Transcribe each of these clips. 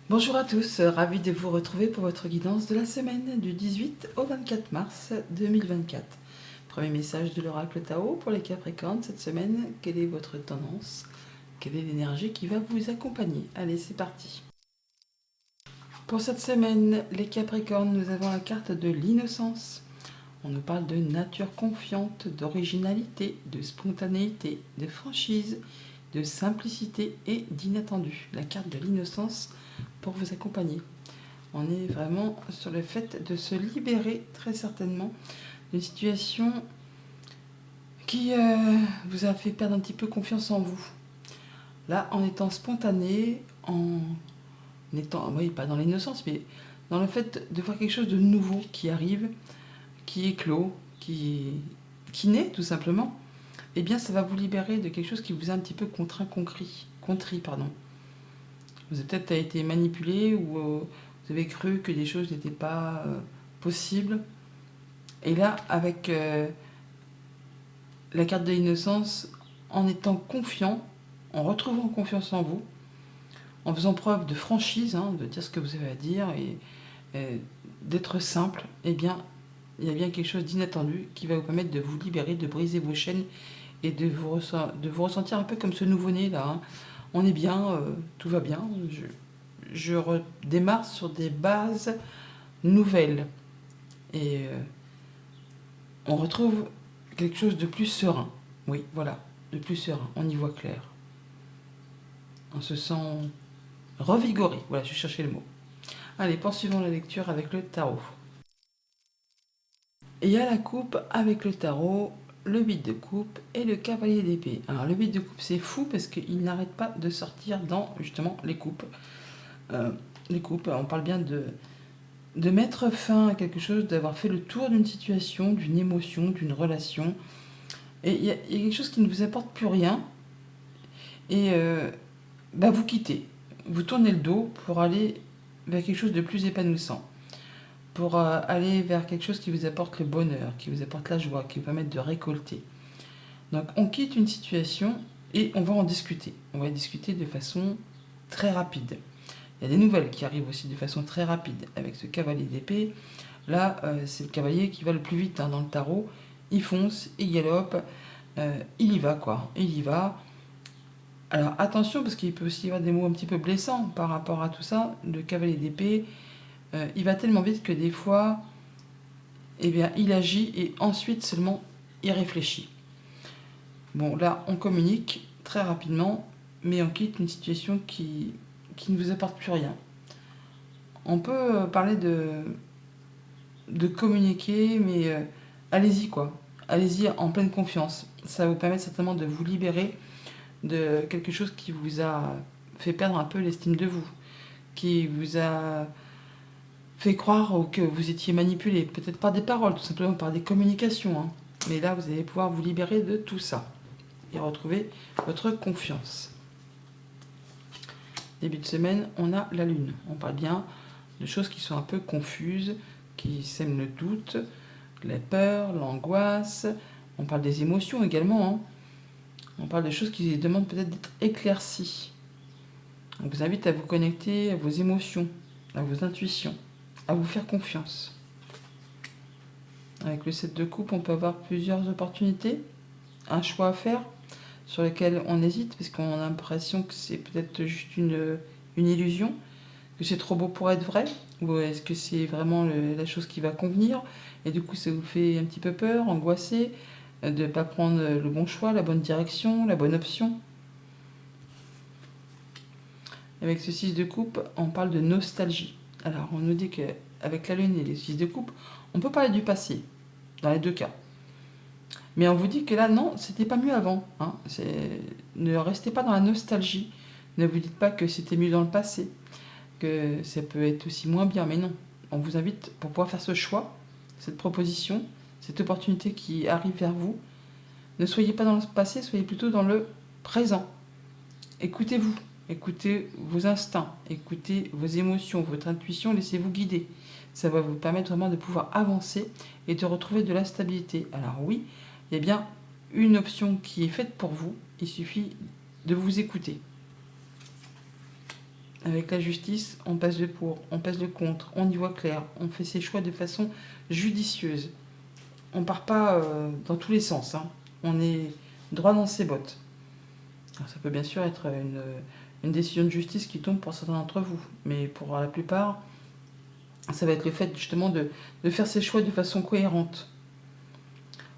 Bonjour à tous, ravi de vous retrouver pour votre guidance de la semaine du 18 au 24 mars 2024. Premier message de l'oracle Tao pour les Capricornes cette semaine. Quelle est votre tendance? Quelle est l'énergie qui va vous accompagner? Allez, c'est parti. Pour cette semaine, les Capricornes, nous avons la carte de l'innocence. On nous parle de nature confiante, d'originalité, de spontanéité, de franchise, de simplicité et d'inattendu. La carte de l'innocence pour vous accompagner. On est vraiment sur le fait de se libérer très certainement d'une situation qui vous a fait perdre un petit peu confiance en vous. Là, en étant spontané, en étant, oui, pas dans l'innocence, mais dans le fait de voir quelque chose de nouveau qui arrive, qui éclot, qui naît tout simplement, eh bien ça va vous libérer de quelque chose qui vous a un petit peu contrit, pardon. Vous avez peut-être été manipulé ou vous avez cru que des choses n'étaient pas possibles. Et là, avec la carte de l'innocence, en étant confiant, en retrouvant confiance en vous, en faisant preuve de franchise, de dire ce que vous avez à dire et d'être simple, eh bien, il y a bien quelque chose d'inattendu qui va vous permettre de vous libérer, de briser vos chaînes et de vous ressentir un peu comme ce nouveau-né là. On est bien, tout va bien. Je redémarre sur des bases nouvelles. Et on retrouve quelque chose de plus serein. Oui, voilà, de plus serein. On y voit clair. On se sent revigoré. Voilà, je cherchais le mot. Allez, poursuivons la lecture avec le tarot. Et il y a la coupe avec le tarot, le 8 de coupe et le cavalier d'épée. Alors le 8 de coupe, c'est fou parce qu'il n'arrête pas de sortir dans justement les coupes. Les coupes, on parle bien de mettre fin à quelque chose, d'avoir fait le tour d'une situation, d'une émotion, d'une relation. Et il y a quelque chose qui ne vous apporte plus rien. Et vous quittez. Vous tournez le dos pour aller vers quelque chose de plus épanouissant. Pour aller vers quelque chose qui vous apporte le bonheur, qui vous apporte la joie, qui vous permet de récolter. Donc on quitte une situation et on va en discuter. On va discuter de façon très rapide. Il y a des nouvelles qui arrivent aussi de façon très rapide avec ce cavalier d'épée. Là, c'est le cavalier qui va le plus vite dans le tarot. Il fonce, il galope, il y va quoi. Il y va. Alors attention, parce qu'il peut aussi y avoir des mots un petit peu blessants par rapport à tout ça. Le cavalier d'épée, il va tellement vite que des fois, eh bien, il agit et ensuite seulement il réfléchit. Bon, là, on communique très rapidement, mais on quitte une situation qui ne vous apporte plus rien. On peut parler de communiquer, mais allez-y quoi. Allez-y en pleine confiance. Ça va vous permettre certainement de vous libérer de quelque chose qui vous a fait perdre un peu l'estime de vous, qui vous a fait croire que vous étiez manipulé, peut-être par des paroles, tout simplement par des communications. Mais là, vous allez pouvoir vous libérer de tout ça et retrouver votre confiance. Début de semaine, on a la lune. On parle bien de choses qui sont un peu confuses, qui sèment le doute, la peur, l'angoisse. On parle des émotions également. On parle de choses qui demandent peut-être d'être éclaircies. On vous invite à vous connecter à vos émotions, à vos intuitions, à vous faire confiance. Avec le 7 de coupe, on peut avoir plusieurs opportunités, un choix à faire sur lequel on hésite parce qu'on a l'impression que c'est peut-être juste une illusion, que c'est trop beau pour être vrai, ou est-ce que c'est vraiment la chose qui va convenir et du coup ça vous fait un petit peu peur, angoissé, de ne pas prendre le bon choix, la bonne direction, la bonne option. Avec ce 6 de coupe, on parle de nostalgie. Alors on nous dit qu'avec la lune et les 6 de coupe, on peut parler du passé, dans les deux cas. Mais on vous dit que là, non, c'était pas mieux avant. Ne restez pas dans la nostalgie. Ne vous dites pas que c'était mieux dans le passé, que ça peut être aussi moins bien. Mais non, on vous invite pour pouvoir faire ce choix, cette proposition, cette opportunité qui arrive vers vous. Ne soyez pas dans le passé, soyez plutôt dans le présent. Écoutez-vous, écoutez vos instincts, écoutez vos émotions, votre intuition, laissez-vous guider. Ça va vous permettre vraiment de pouvoir avancer et de retrouver de la stabilité. Alors oui, il y a bien une option qui est faite pour vous, il suffit de vous écouter. Avec la justice, on pèse le pour, on pèse le contre, on y voit clair, on fait ses choix de façon judicieuse. On part pas dans tous les sens, hein. On est droit dans ses bottes. Alors, ça peut bien sûr être une décision de justice qui tombe pour certains d'entre vous, mais pour la plupart, ça va être le fait justement de faire ses choix de façon cohérente.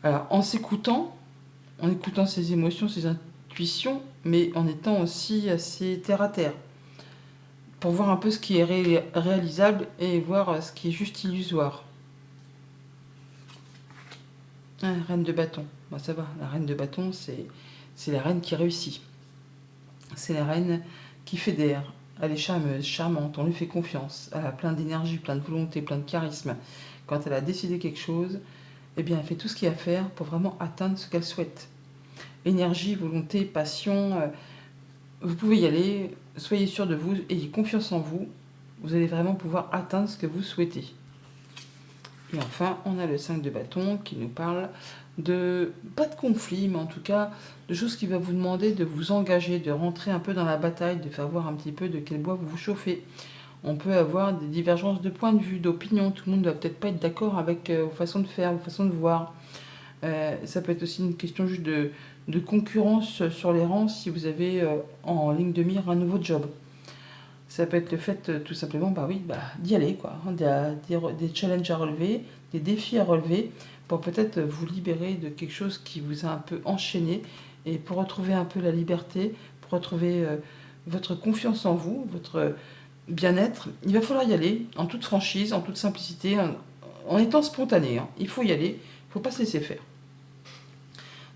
Alors, en écoutant ses émotions, ses intuitions, mais en étant aussi assez terre à terre, pour voir un peu ce qui est réalisable et voir ce qui est juste illusoire. Ah, reine de bâton, bah, ça va, la reine de bâton, c'est la reine qui réussit. C'est la reine qui fédère. Elle est charmeuse, charmante, on lui fait confiance. Elle a plein d'énergie, plein de volonté, plein de charisme. Quand elle a décidé quelque chose, eh bien, elle fait tout ce qu'il y a à faire pour vraiment atteindre ce qu'elle souhaite. Énergie, volonté, passion, vous pouvez y aller, soyez sûr de vous, ayez confiance en vous. Vous allez vraiment pouvoir atteindre ce que vous souhaitez. Et enfin, on a le 5 de bâton qui nous parle de, pas de conflit, mais en tout cas, de choses qui va vous demander de vous engager, de rentrer un peu dans la bataille, de faire voir un petit peu de quel bois vous vous chauffez. On peut avoir des divergences de points de vue, d'opinion. Tout le monde ne va peut-être pas être d'accord avec vos façons de faire, vos façons de voir. Ça peut être aussi une question juste de concurrence sur les rangs si vous avez en ligne de mire un nouveau job. Ça peut être le fait tout simplement d'y aller, quoi, hein, des challenges à relever, des défis à relever, pour peut-être vous libérer de quelque chose qui vous a un peu enchaîné, et pour retrouver un peu la liberté, pour retrouver votre confiance en vous, votre bien-être. Il va falloir y aller en toute franchise, en toute simplicité, en étant spontané, hein. Il faut y aller, il ne faut pas se laisser faire.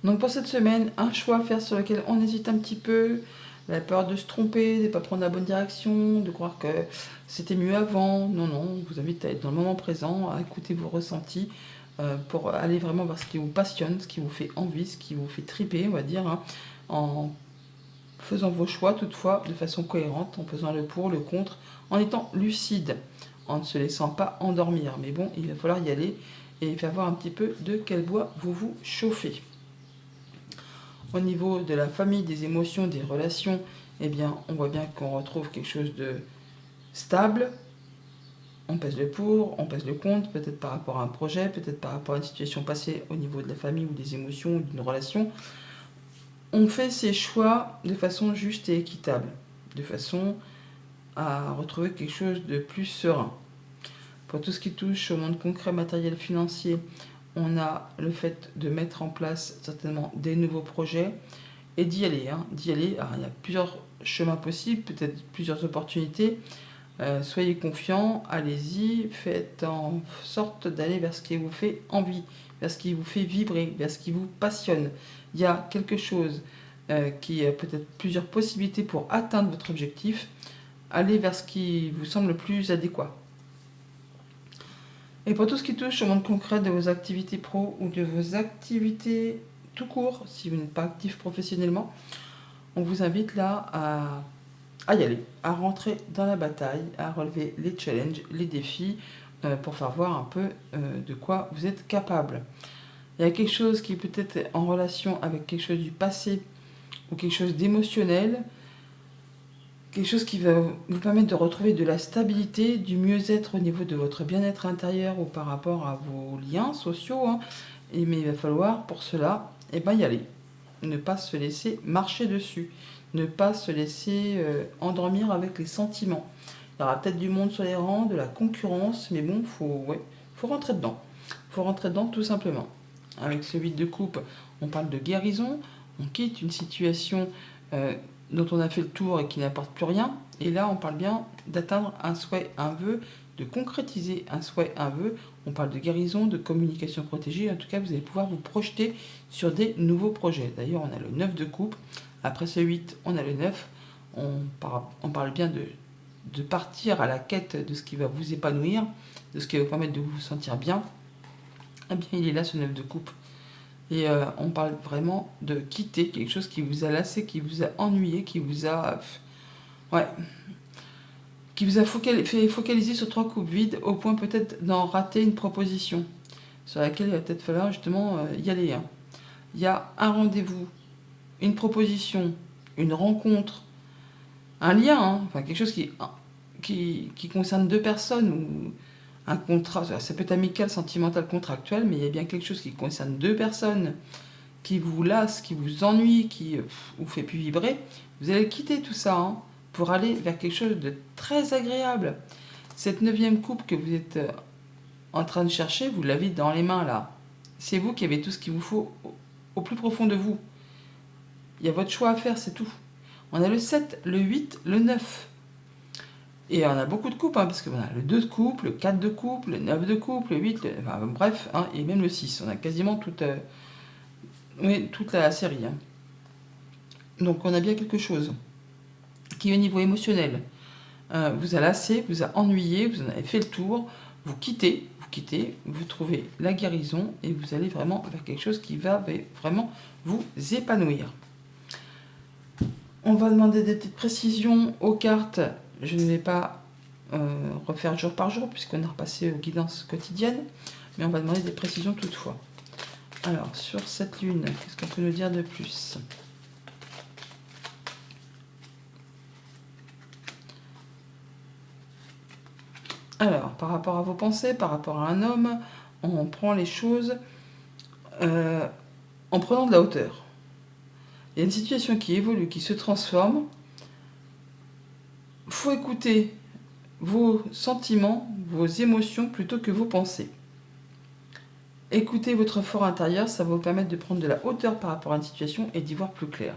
Donc pour cette semaine, un choix à faire sur lequel on hésite un petit peu, la peur de se tromper, de ne pas prendre la bonne direction, de croire que c'était mieux avant. Non, non, je vous invite à être dans le moment présent, à écouter vos ressentis pour aller vraiment vers ce qui vous passionne, ce qui vous fait envie, ce qui vous fait triper, on va dire, hein, en faisant vos choix toutefois de façon cohérente, en pesant le pour, le contre, en étant lucide, en ne se laissant pas endormir. Mais bon, il va falloir y aller et faire voir un petit peu de quel bois vous vous chauffez. Au niveau de la famille, des émotions, des relations, eh bien, on voit bien qu'on retrouve quelque chose de stable. On pèse le pour, on pèse le contre, peut-être par rapport à un projet, peut-être par rapport à une situation passée au niveau de la famille ou des émotions ou d'une relation. On fait ses choix de façon juste et équitable, de façon à retrouver quelque chose de plus serein. Pour tout ce qui touche au monde concret, matériel, financier, on a le fait de mettre en place certainement des nouveaux projets et d'y aller, hein, d'y aller. Alors, il y a plusieurs chemins possibles, peut-être plusieurs opportunités. Soyez confiants, allez-y, faites en sorte d'aller vers ce qui vous fait envie, vers ce qui vous fait vibrer, vers ce qui vous passionne. Il y a quelque chose qui a peut-être plusieurs possibilités pour atteindre votre objectif. Allez vers ce qui vous semble le plus adéquat. Et pour tout ce qui touche au monde concret de vos activités pro ou de vos activités tout court, si vous n'êtes pas actif professionnellement, on vous invite là à y aller, à rentrer dans la bataille, à relever les challenges, les défis, pour faire voir un peu de quoi vous êtes capable. Il y a quelque chose qui peut être en relation avec quelque chose du passé ou quelque chose d'émotionnel, quelque chose qui va vous permettre de retrouver de la stabilité, du mieux-être au niveau de votre bien-être intérieur ou par rapport à vos liens sociaux, hein. Mais il va falloir pour cela y aller. Ne pas se laisser marcher dessus. Ne pas se laisser endormir avec les sentiments. Il y aura peut-être du monde sur les rangs, de la concurrence, mais bon, faut rentrer dedans. Faut rentrer dedans tout simplement. Avec ce 8 de coupe, on parle de guérison. On quitte une situation dont on a fait le tour et qui n'apporte plus rien. Et là, on parle bien d'atteindre un souhait, un vœu, de concrétiser un souhait, un vœu. On parle de guérison, de communication protégée. En tout cas, vous allez pouvoir vous projeter sur des nouveaux projets. D'ailleurs, on a le 9 de coupe. Après ce 8, on a le 9. On parle bien de partir à la quête de ce qui va vous épanouir, de ce qui va vous permettre de vous sentir bien. Eh bien, il est là, ce 9 de coupe. Et on parle vraiment de quitter quelque chose qui vous a lassé, qui vous a ennuyé, qui vous a... Ouais. Qui vous a fait focaliser sur 3 coupes vides, au point peut-être d'en rater une proposition, sur laquelle il va peut-être falloir justement y aller, hein. Il y a un rendez-vous, une proposition, une rencontre, un lien, hein, enfin quelque chose qui concerne deux personnes, ou un contrat, ça peut être amical, sentimental, contractuel, mais il y a bien quelque chose qui concerne deux personnes, qui vous lasse, qui vous ennuie, qui vous fait plus vibrer, vous allez quitter tout ça, hein, pour aller vers quelque chose de très agréable. Cette 9e coupe que vous êtes en train de chercher, vous l'avez dans les mains là. C'est vous qui avez tout ce qu'il vous faut au plus profond de vous. Il y a votre choix à faire, c'est tout. On a le 7, le 8, le 9. Et on a beaucoup de coupes, hein, parce qu'on a le 2 de coupe, le 4 de coupe, le 9 de coupe, le 8, enfin, bref, hein, et même le 6. On a quasiment toute la série. Hein. Donc on a bien quelque chose qui est au niveau émotionnel. Vous a lassé, vous a ennuyé, vous en avez fait le tour, vous quittez, vous trouvez la guérison et vous allez vraiment vers quelque chose qui va vraiment vous épanouir. On va demander des petites précisions aux cartes. Je ne vais pas refaire jour par jour puisqu'on a repassé aux guidances quotidiennes, mais on va demander des précisions toutefois. Alors, sur cette lune, qu'est-ce qu'on peut nous dire de plus ? Alors, par rapport à vos pensées, par rapport à un homme, on prend les choses en prenant de la hauteur. Il y a une situation qui évolue, qui se transforme. Il faut écouter vos sentiments, vos émotions plutôt que vos pensées. Écoutez votre fort intérieur, ça va vous permettre de prendre de la hauteur par rapport à une situation et d'y voir plus clair.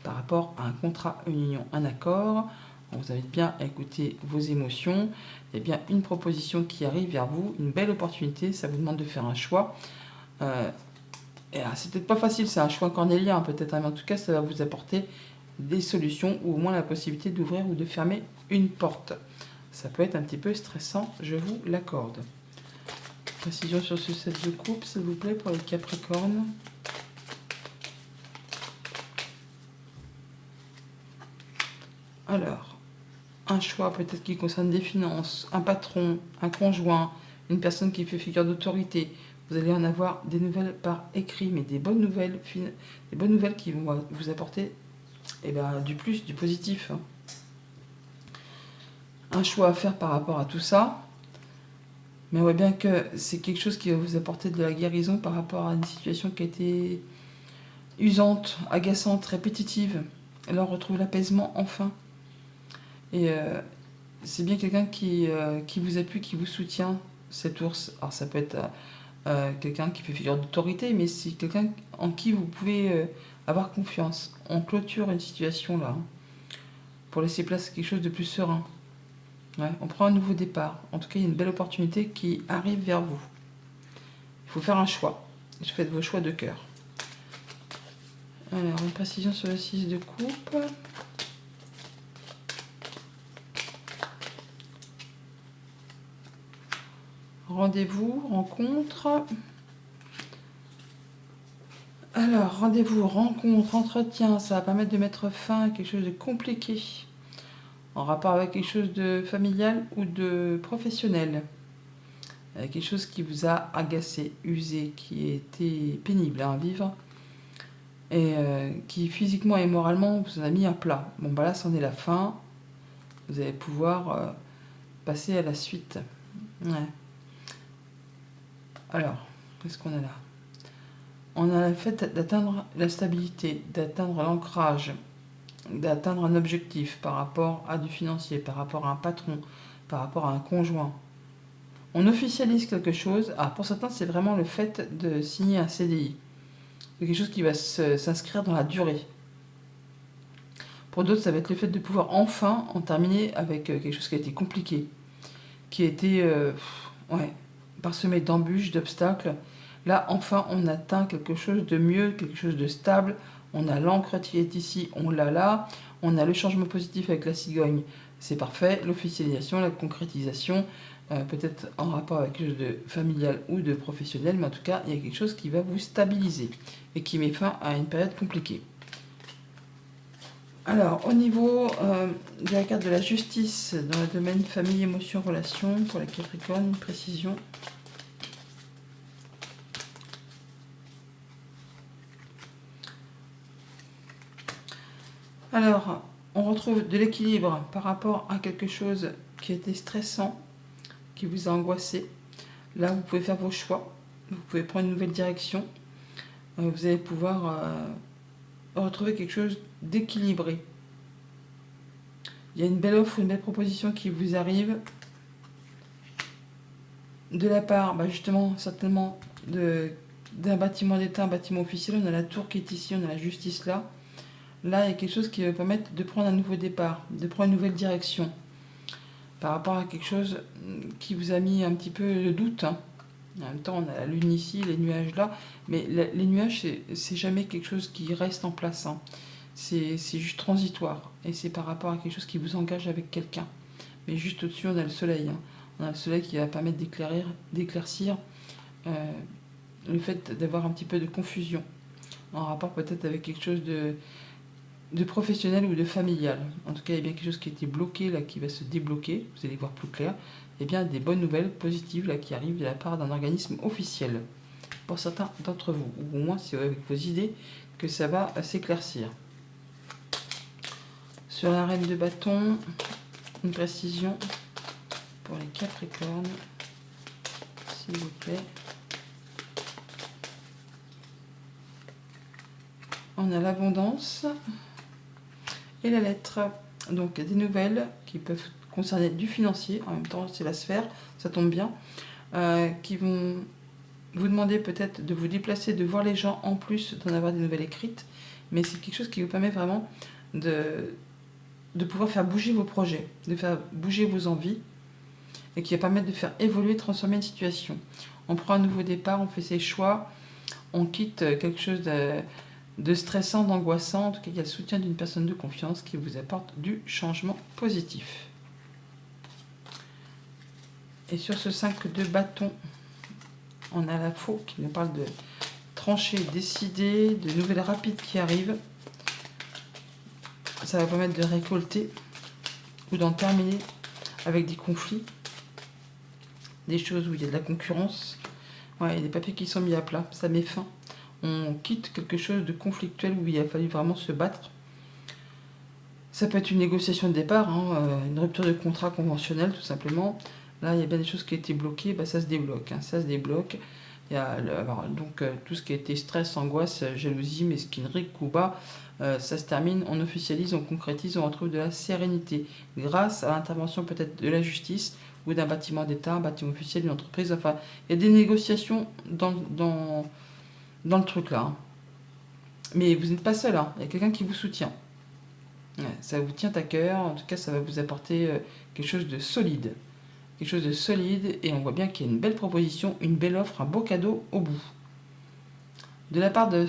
Par rapport à un contrat, une union, un accord, on vous invite bien à écouter vos émotions. Il y a bien une proposition qui arrive vers vous, une belle opportunité, ça vous demande de faire un choix. C'est peut-être pas facile, c'est un choix cornélien peut-être, mais en tout cas ça va vous apporter des solutions ou au moins la possibilité d'ouvrir ou de fermer une porte. Ça peut être un petit peu stressant, je vous l'accorde. Précision sur ce set de coupe, s'il vous plaît, pour les Capricornes. Alors, un choix peut-être qui concerne des finances, un patron, un conjoint, une personne qui fait figure d'autorité. Vous allez en avoir des nouvelles par écrit, mais des bonnes nouvelles qui vont vous apporter du plus, du positif. Hein. Un choix à faire par rapport à tout ça. Mais on voit bien que c'est quelque chose qui va vous apporter de la guérison par rapport à une situation qui a été usante, agaçante, répétitive. Et là, on retrouve l'apaisement enfin. Et c'est bien quelqu'un qui vous appuie, qui vous soutient, cet ours. Alors ça peut être quelqu'un qui fait figure d'autorité, mais c'est quelqu'un en qui vous pouvez avoir confiance. On clôture une situation là, hein, pour laisser place à quelque chose de plus serein. Ouais, on prend un nouveau départ. En tout cas, il y a une belle opportunité qui arrive vers vous. Il faut faire un choix. Faites vos choix de cœur. Alors, une précision sur le 6 de coupe. Rendez-vous, rencontre. Alors, rendez-vous, rencontre, entretien, ça va permettre de mettre fin à quelque chose de compliqué, en rapport avec quelque chose de familial ou de professionnel. Quelque chose qui vous a agacé, usé, qui a été pénible à vivre, et qui physiquement et moralement vous a mis à plat. Bon, là, c'en est la fin. Vous allez pouvoir passer à la suite. Ouais. Alors, qu'est-ce qu'on a là ? On a le fait d'atteindre la stabilité, d'atteindre l'ancrage, d'atteindre un objectif par rapport à du financier, par rapport à un patron, par rapport à un conjoint. On officialise quelque chose. Alors pour certains, c'est vraiment le fait de signer un CDI. C'est quelque chose qui va s'inscrire dans la durée. Pour d'autres, ça va être le fait de pouvoir enfin en terminer avec quelque chose qui a été compliqué, qui a été parsemé d'embûches, d'obstacles. Là, enfin, on atteint quelque chose de mieux, quelque chose de stable. On a l'encre qui est ici, on l'a là. On a le changement positif avec la cigogne, c'est parfait. L'officialisation, la concrétisation, peut-être en rapport avec quelque chose de familial ou de professionnel, mais en tout cas, il y a quelque chose qui va vous stabiliser et qui met fin à une période compliquée. Alors, au niveau de la carte de la justice, dans le domaine famille, émotion, relation, pour la Capricorne, une précision. Alors, On retrouve de l'équilibre par rapport à quelque chose qui était stressant, qui vous a angoissé. Là, vous pouvez faire vos choix, vous pouvez prendre une nouvelle direction, vous allez pouvoir retrouver quelque chose d'équilibré. Il y a une belle offre, une belle proposition qui vous arrive de la part, justement, certainement, d'un bâtiment d'État, un bâtiment officiel. On a la tour qui est ici, on a la justice là. Là, il y a quelque chose qui va permettre de prendre un nouveau départ, de prendre une nouvelle direction par rapport à quelque chose qui vous a mis un petit peu de doute. En même temps, on a la lune ici, les nuages là, mais les nuages, c'est jamais quelque chose qui reste en place. C'est juste transitoire, et c'est par rapport à quelque chose qui vous engage avec quelqu'un. Mais juste au-dessus, on a le soleil. On a le soleil qui va permettre d'éclaircir le fait d'avoir un petit peu de confusion, en rapport peut-être avec quelque chose de professionnel ou de familial. En tout cas, il y a bien quelque chose qui était bloqué, là, qui va se débloquer, vous allez voir plus clair. Il y a bien des bonnes nouvelles positives là, qui arrivent de la part d'un organisme officiel, pour certains d'entre vous, ou au moins c'est avec vos idées que ça va s'éclaircir. Sur la reine de bâton, une précision pour les Capricornes, s'il vous plaît. On a l'abondance et la lettre. Donc des nouvelles qui peuvent concerner du financier, en même temps c'est la sphère, ça tombe bien, qui vont vous demander peut-être de vous déplacer, de voir les gens en plus d'en avoir des nouvelles écrites, mais c'est quelque chose qui vous permet vraiment de pouvoir faire bouger vos projets, de faire bouger vos envies, et qui va permettre de faire évoluer, transformer une situation. On prend un nouveau départ, on fait ses choix, on quitte quelque chose de stressant, d'angoissant. En tout cas, il y a le soutien d'une personne de confiance qui vous apporte du changement positif. Et sur ce 5 de bâton, on a la faux qui nous parle de trancher, décider, de nouvelles rapides qui arrivent. Ça va permettre de récolter ou d'en terminer avec des conflits, des choses où il y a de la concurrence. Ouais, il y a des papiers qui sont mis à plat, ça met fin. On quitte quelque chose de conflictuel où il a fallu vraiment se battre. Ça peut être une négociation de départ, une rupture de contrat conventionnel tout simplement. Là, il y a bien des choses qui étaient bloquées, ça se débloque. Ça se débloque. Il y a donc tout ce qui a été stress, angoisse, jalousie, mesquinerie, coup bas, ça se termine, on officialise, on concrétise, on retrouve de la sérénité grâce à l'intervention peut-être de la justice ou d'un bâtiment d'État, un bâtiment officiel, une entreprise. Enfin, il y a des négociations dans le truc là. Mais vous n'êtes pas seul, il y a quelqu'un qui vous soutient. Ouais, ça vous tient à cœur, en tout cas ça va vous apporter quelque chose de solide. Quelque chose de solide, et on voit bien qu'il y a une belle proposition, une belle offre, un beau cadeau au bout. De la part de,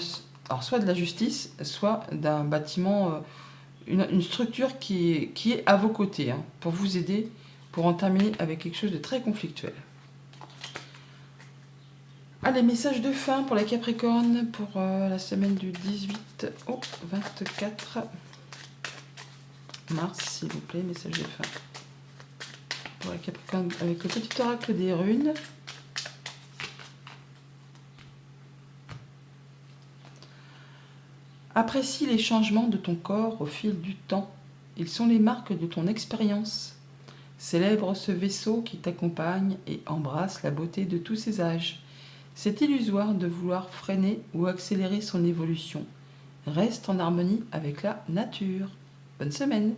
alors soit de la justice, soit d'un bâtiment, une structure qui est à vos côtés, pour vous aider, pour en terminer avec quelque chose de très conflictuel. Allez, message de fin pour les Capricornes pour la semaine du 18 au 24 mars, s'il vous plaît, message de fin. Pour les Capricornes avec le petit oracle des runes. Apprécie les changements de ton corps au fil du temps. Ils sont les marques de ton expérience. Célèbre ce vaisseau qui t'accompagne et embrasse la beauté de tous ses âges. C'est illusoire de vouloir freiner ou accélérer son évolution. Reste en harmonie avec la nature. Bonne semaine!